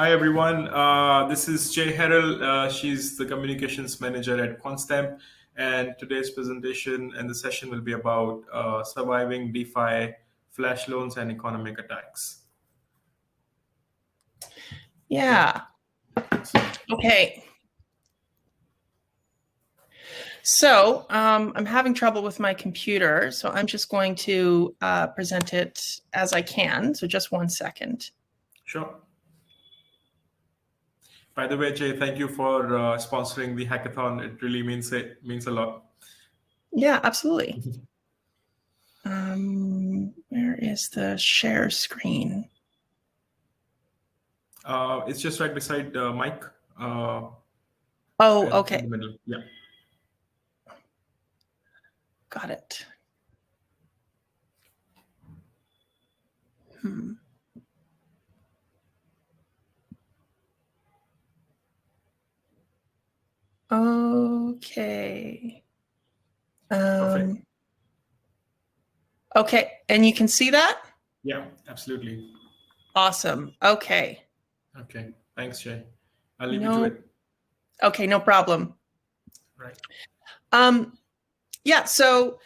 Hi everyone, this is Jaye Harrill. She's the communications manager at Quantstamp, and today's presentation and the session will be about surviving DeFi, flash loans, and economic attacks. Yeah. Okay. So I'm having trouble with my computer, so I'm just going to present it as I can. So just 1 second. Sure. By the way, Jay, thank you for sponsoring the hackathon. It really means a lot. Yeah, absolutely. Where is the share screen? It's just right beside Mike. Oh, okay. In the middle. Yeah. Got it. Okay. Perfect. Okay, and you can see that? Yeah, absolutely. Awesome. Okay. Okay. Thanks, Jay. I'll leave you to it. Okay, no problem. Right. Yeah, so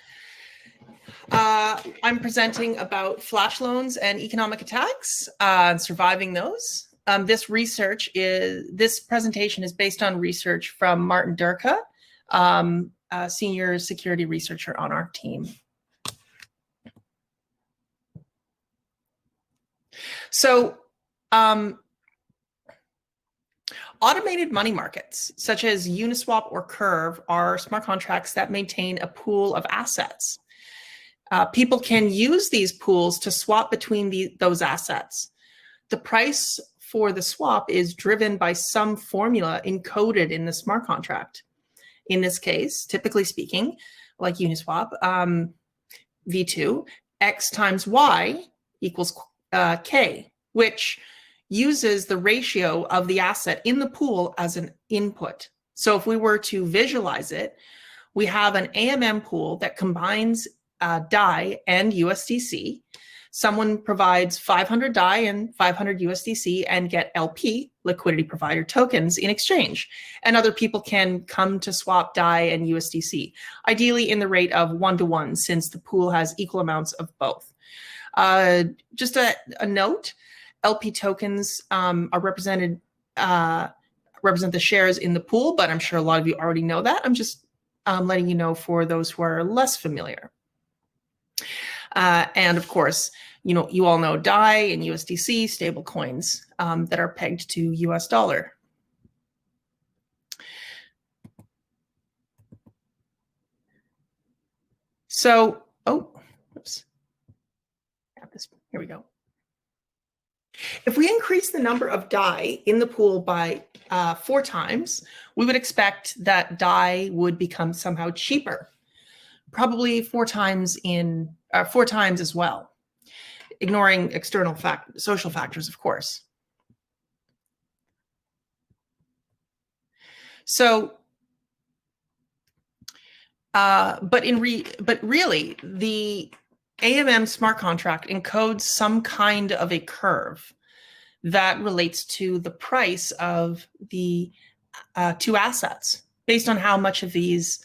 I'm presenting about flash loans and economic attacks and surviving those. This presentation is based on research from Martin Durka, a senior security researcher on our team. So automated money markets, such as Uniswap or Curve, are smart contracts that maintain a pool of assets. People can use these pools to swap between those assets. The price for the swap is driven by some formula encoded in the smart contract. In this case, typically speaking, like Uniswap, V2, X times Y equals K, which uses the ratio of the asset in the pool as an input. So if we were to visualize it, we have an AMM pool that combines DAI and USDC. Someone provides 500 DAI and 500 USDC and get LP, liquidity provider tokens, in exchange. And other people can come to swap DAI and USDC, ideally in the rate of 1-to-1, since the pool has equal amounts of both. Just a note, LP tokens are represent the shares in the pool, but I'm sure a lot of you already know that. I'm just letting you know for those who are less familiar. And of course, you all know DAI and USDC, stable coins that are pegged to US dollar. So, oops. Here we go. If we increase the number of DAI in the pool by 4 times, we would expect that DAI would become somehow cheaper, probably 4 times as well, ignoring external social factors, of course. So, but really, the AMM smart contract encodes some kind of a curve that relates to the price of the 2 assets based on how much of these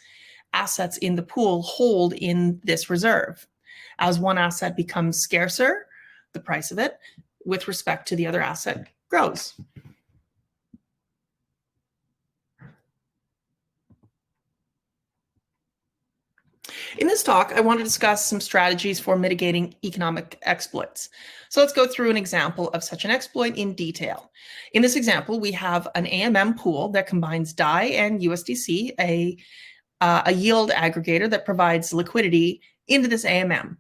assets in the pool hold in this reserve. As one asset becomes scarcer, the price of it with respect to the other asset grows. In this talk, I want to discuss some strategies for mitigating economic exploits. So let's go through an example of such an exploit in detail. In this example, we have an AMM pool that combines DAI and USDC, a yield aggregator that provides liquidity into this AMM.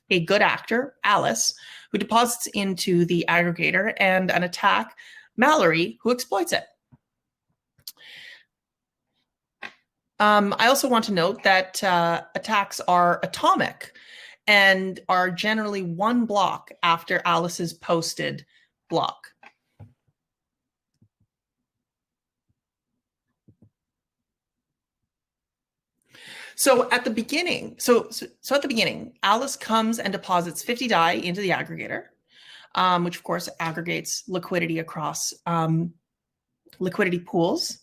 A good actor, Alice, who deposits into the aggregator, and an attack, Mallory, who exploits it. I also want to note that attacks are atomic and are generally 1 block after Alice's posted block. So at the beginning, Alice comes and deposits 50 DAI into the aggregator. which of course aggregates liquidity across liquidity pools,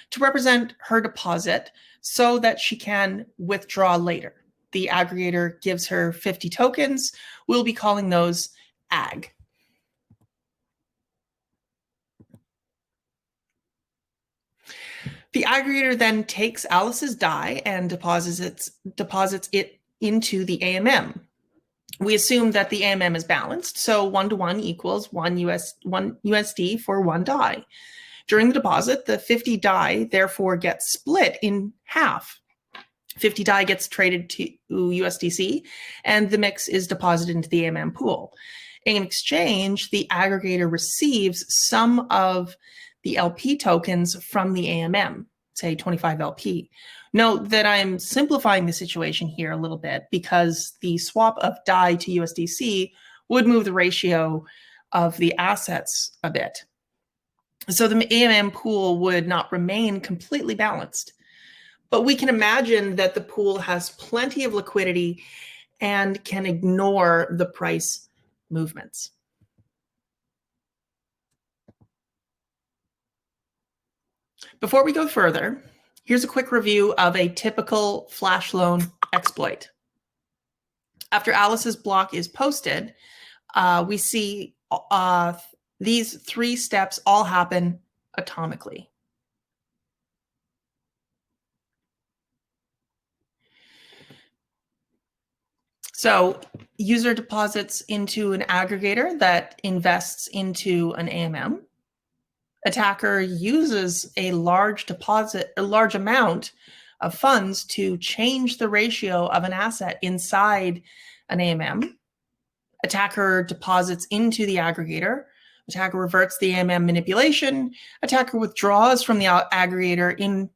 to represent her deposit so that she can withdraw later. The aggregator gives her 50 tokens. We'll be calling those AG. The aggregator then takes Alice's DAI and deposits it into the AMM. We assume that the AMM is balanced, so 1-to-1 equals 1 USD for 1 DAI. During the deposit, the 50 DAI therefore gets split in half. 50 DAI gets traded to USDC, and the mix is deposited into the AMM pool. In exchange, the aggregator receives some of the LP tokens from the AMM, say 25 LP. Note that I'm simplifying the situation here a little bit because the swap of DAI to USDC would move the ratio of the assets a bit. So the AMM pool would not remain completely balanced. But we can imagine that the pool has plenty of liquidity and can ignore the price movements. Before we go further, here's a quick review of a typical flash loan exploit. After Alice's block is posted, we see these 3 steps all happen atomically. So user deposits into an aggregator that invests into an AMM. Attacker uses a large amount of funds to change the ratio of an asset inside an AMM. Attacker deposits into the aggregator. Attacker reverts the AMM manipulation. Attacker withdraws from the aggregator,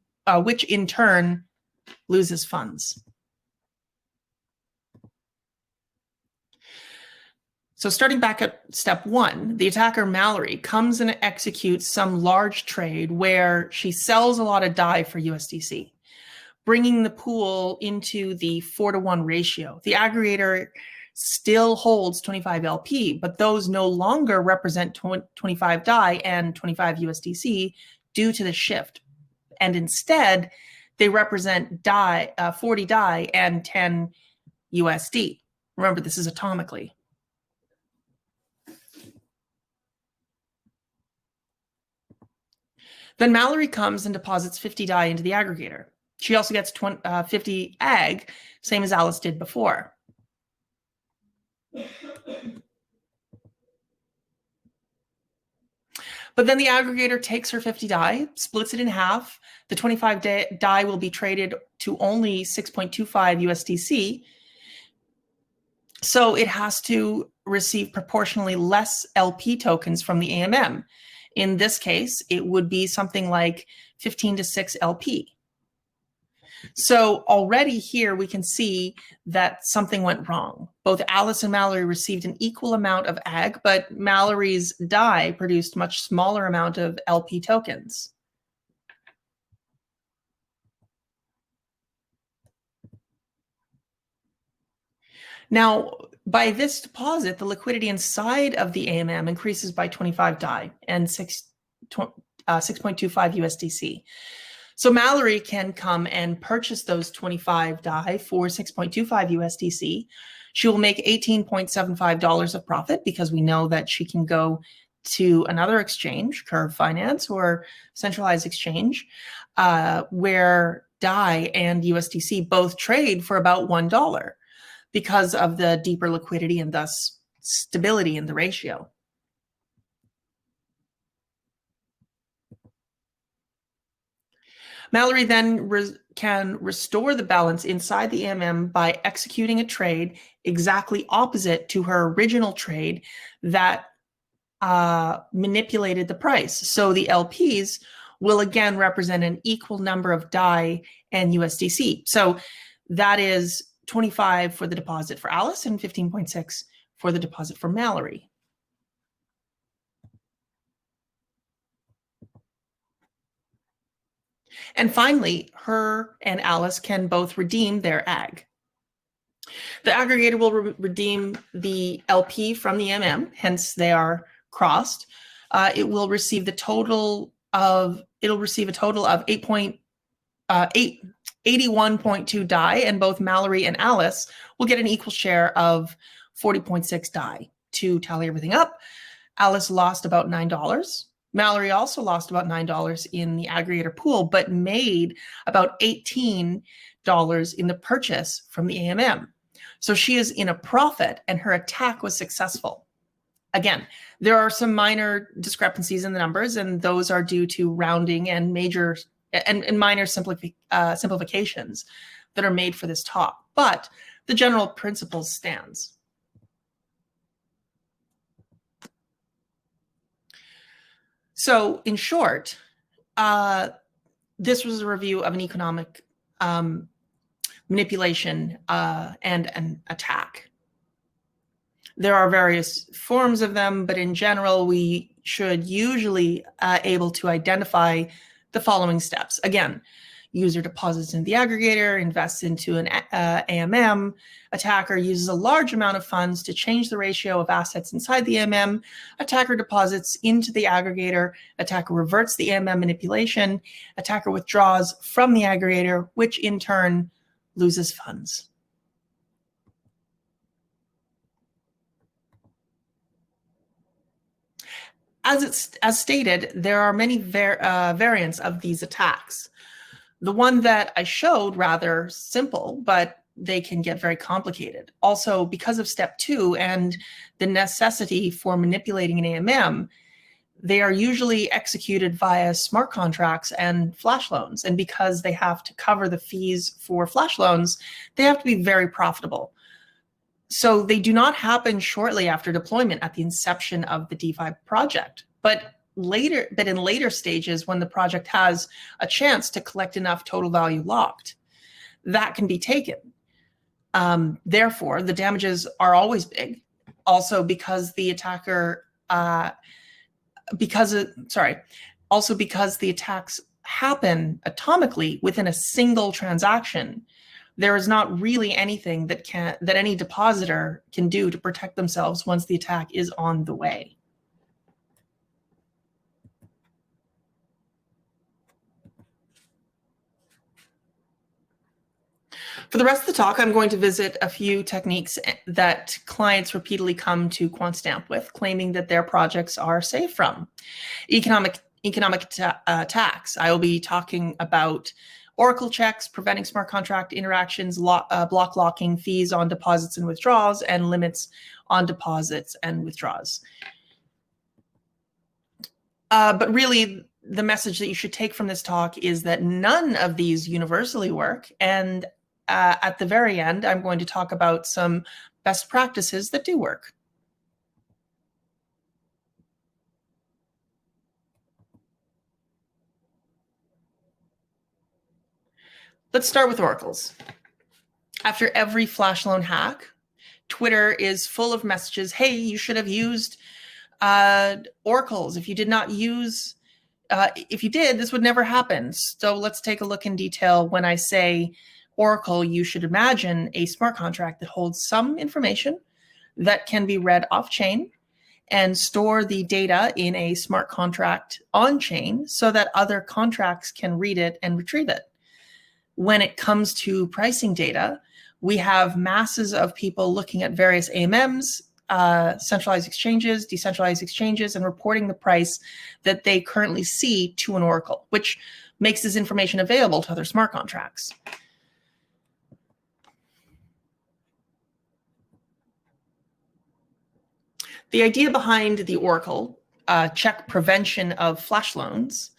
which in turn loses funds. So starting back at step 1, the attacker Mallory comes and executes some large trade where she sells a lot of DAI for USDC, bringing the pool into the 4-to-1 ratio. The aggregator still holds 25 LP, but those no longer represent 25 DAI and 25 USDC due to the shift. And instead, they represent 40 DAI and 10 USD. Remember, this is atomically. Then Mallory comes and deposits 50 DAI into the aggregator. She also gets 50 AG, same as Alice did before. But then the aggregator takes her 50 DAI, splits it in half. The 25 DAI will be traded to only 6.25 USDC. So it has to receive proportionally less LP tokens from the AMM. In this case, it would be something like 15 to 6 LP. So already here we can see that something went wrong. Both Alice and Mallory received an equal amount of AG, but Mallory's DAI produced much smaller amount of LP tokens. Now, by this deposit, the liquidity inside of the AMM increases by 25 DAI and 6.25 USDC. So Mallory can come and purchase those 25 DAI for 6.25 USDC. She will make $18.75 of profit because we know that she can go to another exchange, Curve Finance or centralized exchange, where DAI and USDC both trade for about $1 because of the deeper liquidity and thus stability in the ratio. Mallory then can restore the balance inside the AMM by executing a trade exactly opposite to her original trade that manipulated the price. So the LPs will again represent an equal number of DAI and USDC. So that is 25 for the deposit for Alice and 15.6 for the deposit for Mallory. And finally, her and Alice can both redeem their AG. The aggregator will redeem the LP from the MM, hence they are crossed. It will receive a total of 81.2 DAI, and both Mallory and Alice will get an equal share of 40.6 DAI. To tally everything up, Alice lost about $9. Mallory also lost about $9 in the aggregator pool, but made about $18 in the purchase from the AMM. So she is in a profit and her attack was successful. Again, there are some minor discrepancies in the numbers, and those are due to rounding and minor simplifications that are made for this talk. But the general principle stands. So in short, this was a review of an economic manipulation and an attack. There are various forms of them, but in general, we should usually able to identify the following steps. Again, user deposits into the aggregator, invests into an AMM, attacker uses a large amount of funds to change the ratio of assets inside the AMM, attacker deposits into the aggregator, attacker reverts the AMM manipulation, attacker withdraws from the aggregator, which in turn loses funds. As stated, there are many variants of these attacks. The one that I showed, rather simple, but they can get very complicated. Also, because of step 2 and the necessity for manipulating an AMM, they are usually executed via smart contracts and flash loans. And because they have to cover the fees for flash loans, they have to be very profitable. So they do not happen shortly after deployment at the inception of the DeFi project, but in later stages when the project has a chance to collect enough total value locked, that can be taken. Therefore, the damages are always big. Also, because the attacker, because the attacks happen atomically within a single transaction, there is not really anything that any depositor can do to protect themselves once the attack is on the way. For the rest of the talk, I'm going to visit a few techniques that clients repeatedly come to Quantstamp with, claiming that their projects are safe from economic attacks. I will be talking about Oracle checks, preventing smart contract interactions, block locking, fees on deposits and withdrawals, and limits on deposits and withdrawals. But really, the message that you should take from this talk is that none of these universally work. And at the very end, I'm going to talk about some best practices that do work. Let's start with oracles. After every flash loan hack, Twitter is full of messages. Hey, you should have used oracles. If you did not use, if you did, this would never happen. So let's take a look in detail. When I say oracle, you should imagine a smart contract that holds some information that can be read off-chain and store the data in a smart contract on-chain so that other contracts can read it and retrieve it. When it comes to pricing data, we have masses of people looking at various AMMs, centralized exchanges, decentralized exchanges, and reporting the price that they currently see to an oracle, which makes this information available to other smart contracts. The idea behind the oracle check prevention of flash loans,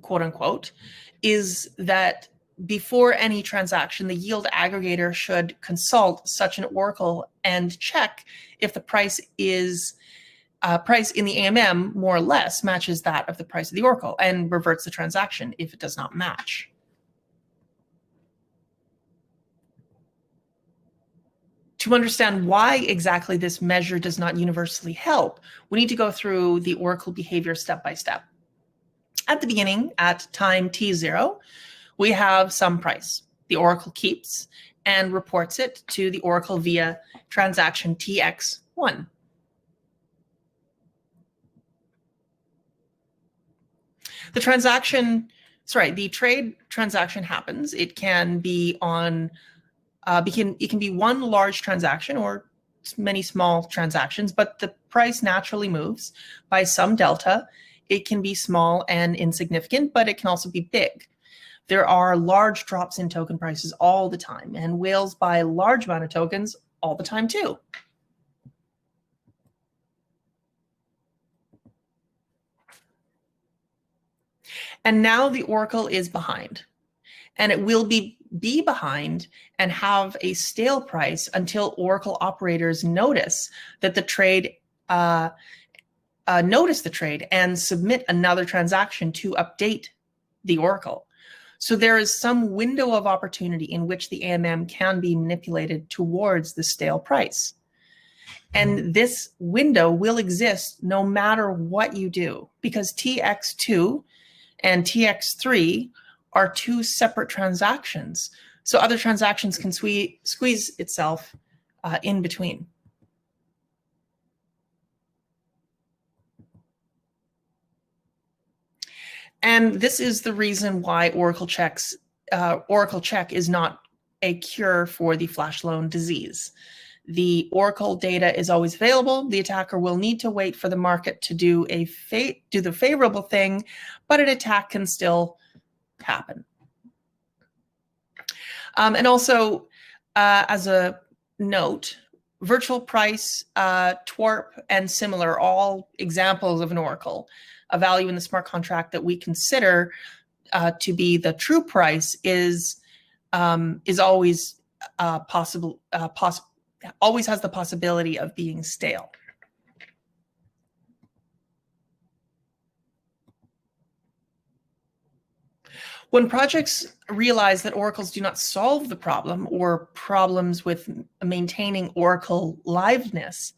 quote unquote, is that before any transaction, the yield aggregator should consult such an oracle and check if the price is price in the AMM more or less matches that of the price of the oracle and reverts the transaction if it does not match. To understand why exactly this measure does not universally help, we need to go through the oracle behavior step by step. At the beginning, at time t0, we have some price. The oracle keeps and reports it to the Oracle via transaction TX1. The trade transaction happens. It can be on, it can be one large transaction or many small transactions, but the price naturally moves by some delta. It can be small and insignificant, but it can also be big. There are large drops in token prices all the time, and whales buy a large amount of tokens all the time too. And now the Oracle is behind, and it will be behind and have a stale price until Oracle operators notice that the trade, notice the trade and submit another transaction to update the Oracle. So there is some window of opportunity in which the AMM can be manipulated towards the stale price. And this window will exist no matter what you do, because TX2 and TX3 are two separate transactions. So other transactions can squeeze itself in between. And this is the reason why Oracle Check is not a cure for the flash loan disease. The Oracle data is always available. The attacker will need to wait for the market to do the favorable thing, but an attack can still happen. And also, as a note, virtual price, TWARP, and similar, all examples of an Oracle. A value in the smart contract that we consider to be the true price is always possible. Always has the possibility of being stale. When projects realize that oracles do not solve the problem or problems with maintaining Oracle liveness,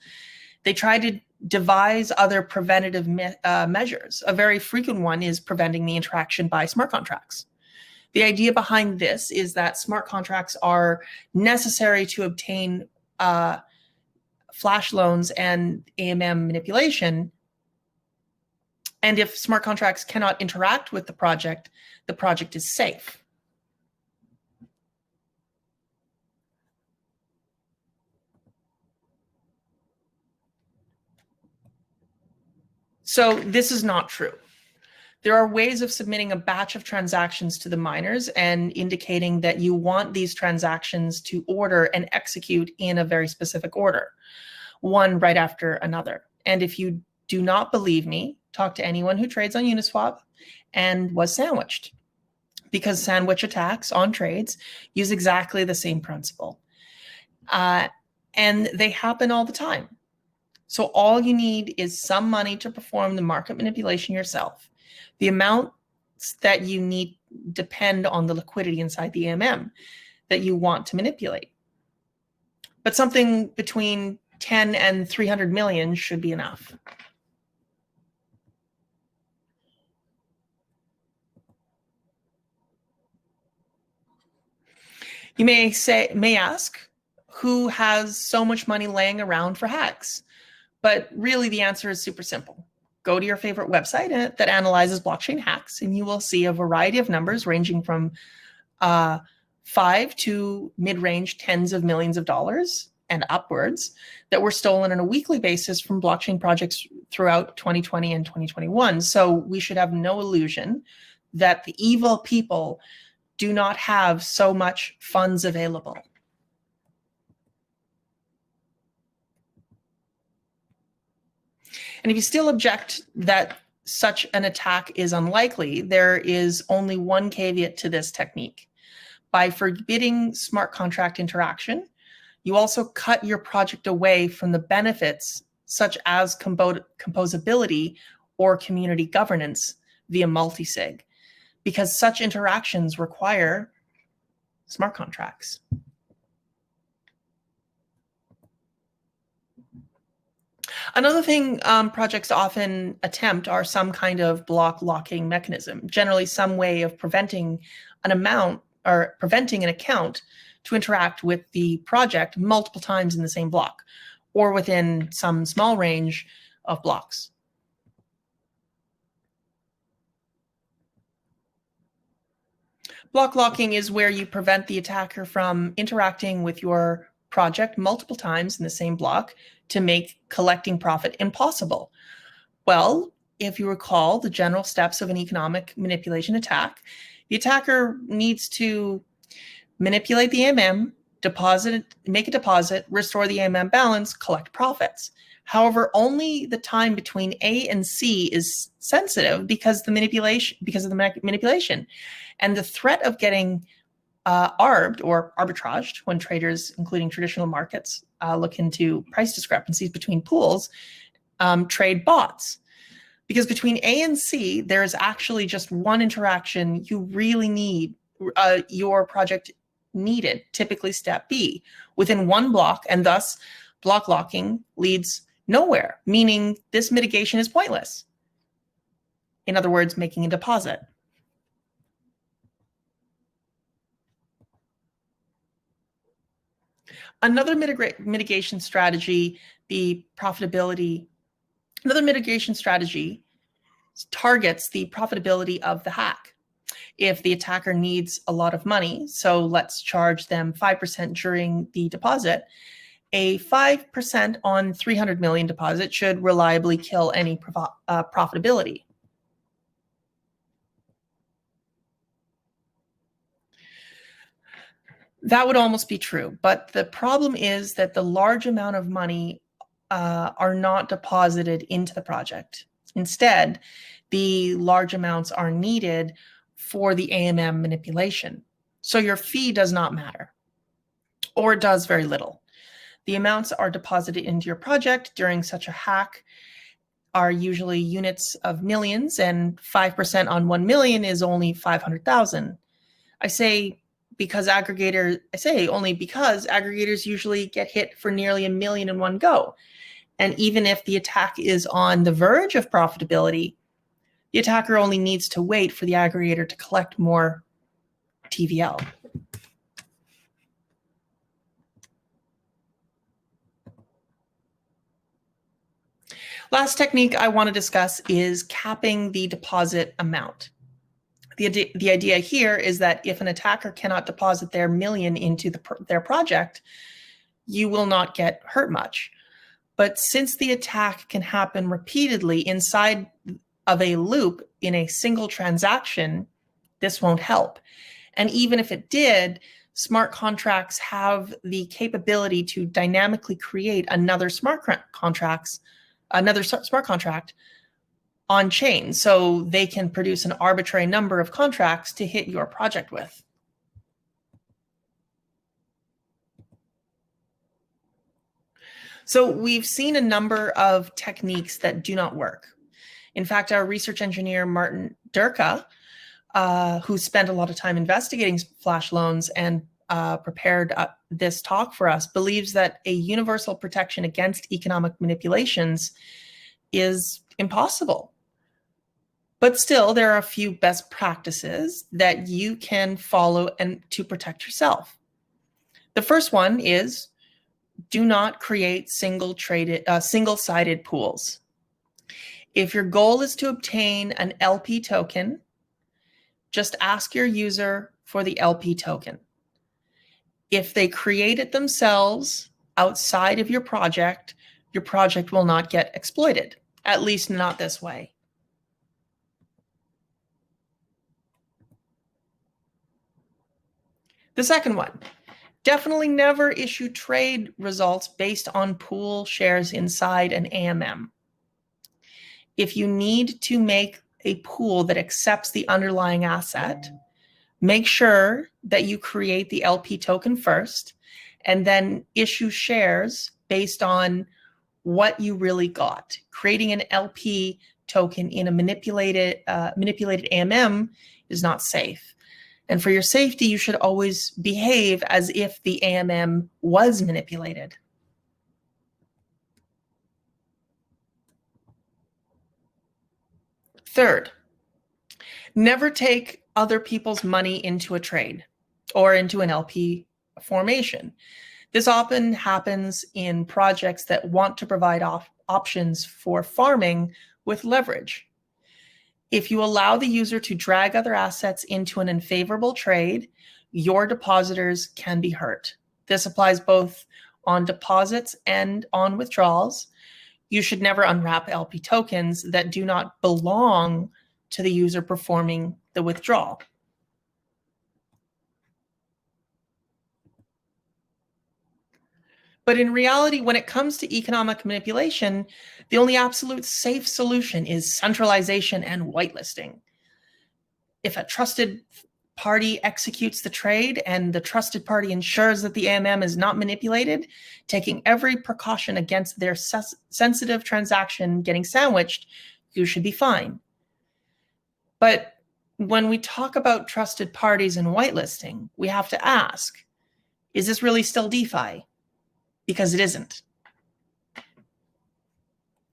they try to devise other preventative measures. A very frequent one is preventing the interaction by smart contracts. The idea behind this is that smart contracts are necessary to obtain flash loans and AMM manipulation. And if smart contracts cannot interact with the project is safe. So this is not true. There are ways of submitting a batch of transactions to the miners and indicating that you want these transactions to order and execute in a very specific order, one right after another. And if you do not believe me, talk to anyone who trades on Uniswap and was sandwiched, because sandwich attacks on trades use exactly the same principle. And they happen all the time. So all you need is some money to perform the market manipulation yourself. The amounts that you need depend on the liquidity inside the AMM that you want to manipulate. But something between 10 and 300 million should be enough. You may ask, who has so much money laying around for hacks? But really the answer is super simple. Go to your favorite website that analyzes blockchain hacks, and you will see a variety of numbers ranging from 5 to mid-range tens of millions of dollars and upwards that were stolen on a weekly basis from blockchain projects throughout 2020 and 2021. So we should have no illusion that the evil people do not have so much funds available. And if you still object that such an attack is unlikely, there is only one caveat to this technique. By forbidding smart contract interaction, you also cut your project away from the benefits such as composability or community governance via multisig, because such interactions require smart contracts. Another thing projects often attempt are some kind of block locking mechanism, generally some way of preventing an amount or preventing an account to interact with the project multiple times in the same block or within some small range of blocks. Block locking is where you prevent the attacker from interacting with your project multiple times in the same block to make collecting profit impossible. Well, if you recall the general steps of an economic manipulation attack, the attacker needs to manipulate the AMM, make a deposit, restore the AMM balance, collect profits. However, only the time between A and C is sensitive because of the manipulation, and the threat of getting arbed or arbitraged when traders, including traditional markets, look into price discrepancies between pools, trade bots. Because between A and C, there is actually just one interaction you really need, your project needed, typically step B, within one block, and thus block locking leads nowhere, meaning this mitigation is pointless. In other words, making a deposit. Another mitigation strategy, another mitigation strategy targets the profitability of the hack. If the attacker needs a lot of money, so let's charge them 5% during the deposit, a 5% on 300 million deposit should reliably kill any profitability. That would almost be true, but the problem is that the large amount of money are not deposited into the project. Instead, the large amounts are needed for the AMM manipulation. So your fee does not matter, or it does very little. The amounts are deposited into your project during such a hack are usually units of millions, and 5% on 1 million is only 500,000. I say only because aggregators usually get hit for nearly 1 million in one go. And even if the attack is on the verge of profitability, the attacker only needs to wait for the aggregator to collect more TVL. Last technique I want to discuss is capping the deposit amount. The idea here is that if an attacker cannot deposit their million into their project, you will not get hurt much. But since the attack can happen repeatedly inside of a loop in a single transaction, this won't help. And even if it did, smart contracts have the capability to dynamically create another smart contract on chain, so they can produce an arbitrary number of contracts to hit your project with. So we've seen a number of techniques that do not work. In fact, our research engineer, Martin Durka, who spent a lot of time investigating flash loans and prepared this talk for us, believes that a universal protection against economic manipulations is impossible. But still, there are a few best practices that you can follow and to protect yourself. The first one is do not create single-sided pools. If your goal is to obtain an LP token, just ask your user for the LP token. If they create it themselves outside of your project will not get exploited, at least not this way. The second one, definitely never issue trade results based on pool shares inside an AMM. If you need to make a pool that accepts the underlying asset, make sure that you create the LP token first and then issue shares based on what you really got. Creating an LP token in a manipulated AMM is not safe. And for your safety, you should always behave as if the AMM was manipulated. Third, never take other people's money into a trade or into an LP formation. This often happens in projects that want to provide options for farming with leverage. If you allow the user to drag other assets into an unfavorable trade, your depositors can be hurt. This applies both on deposits and on withdrawals. You should never unwrap LP tokens that do not belong to the user performing the withdrawal. But in reality, when it comes to economic manipulation, the only absolute safe solution is centralization and whitelisting. If a trusted party executes the trade and the trusted party ensures that the AMM is not manipulated, taking every precaution against their sensitive transaction getting sandwiched, you should be fine. But when we talk about trusted parties and whitelisting, we have to ask, is this really still DeFi? Because it isn't.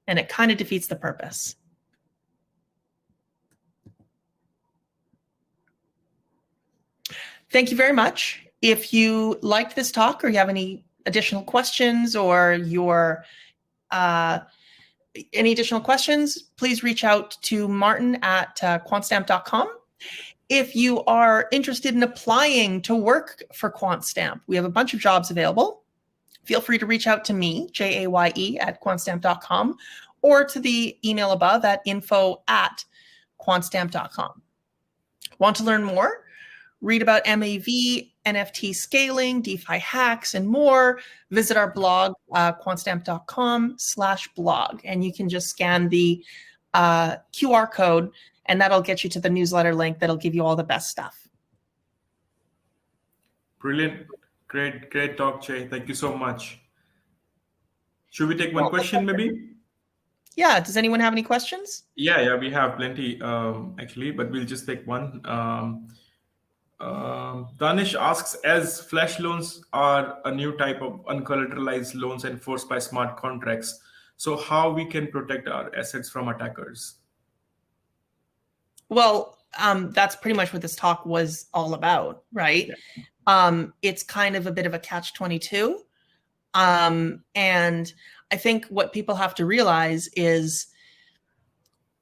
And it kind of defeats the purpose. Thank you very much. If you liked this talk or you have any additional questions or any additional questions, please reach out to Martin at Quantstamp.com. If you are interested in applying to work for Quantstamp, we have a bunch of jobs available. Feel free to reach out to me, Jaye at Quantstamp.com, or to the email above at info@Quantstamp.com. Want to learn more? Read about MAV, NFT scaling, DeFi hacks, and more. Visit our blog, quantstamp.com/blog, and you can just scan the QR code, and that'll get you to the newsletter link that'll give you all the best stuff. Brilliant. Great talk, Jay. Thank you so much. Should we take one question, maybe? Yeah. Does anyone have any questions? Yeah, we have plenty, actually, but we'll just take one. Danish asks, as flash loans are a new type of uncollateralized loans enforced by smart contracts, so how we can protect our assets from attackers? Well, that's pretty much what this talk was all about, right? Yeah. It's kind of a bit of a catch-22. And I think what people have to realize is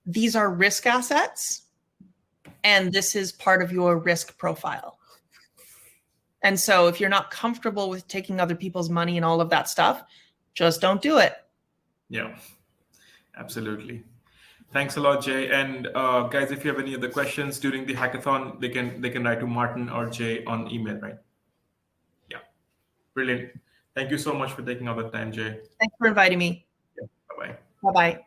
these are risk assets, and this is part of your risk profile. And so if you're not comfortable with taking other people's money and all of that stuff, just don't do it. Yeah, absolutely. Thanks a lot, Jay. And guys, if you have any other questions during the hackathon, they can write to Martin or Jay on email, right? Yeah, brilliant. Thank you so much for taking all the time, Jay. Thanks for inviting me. Yeah, bye-bye. Bye-bye.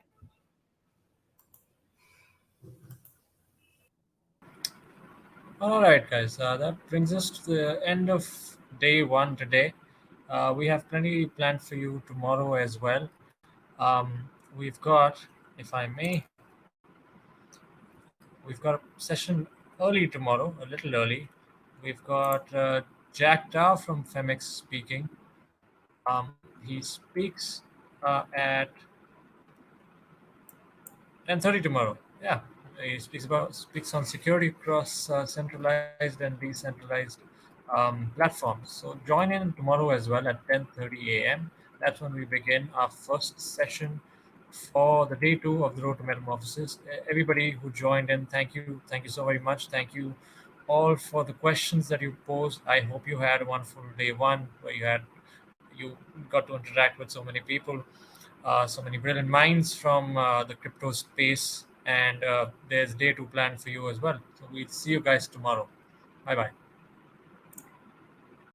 All right, guys, that brings us to the end of day one today. We have plenty planned for you tomorrow as well. We've got, if I may, we've got a session early tomorrow, a little early. We've got Jack Dow from Femex speaking. He speaks at 10:30 tomorrow. Yeah. He speaks on security across centralized and decentralized platforms. So join in tomorrow as well at 10:30 a.m. That's when we begin our first session for the day 2 of the Road to Metamorphosis. Everybody who joined in, thank you so very much. Thank you all for the questions that you posed. I hope you had a wonderful day 1 where you got to interact with so many people, so many brilliant minds from the crypto space. And there's day 2 planned for you as well. So we'll see you guys tomorrow. Bye-bye.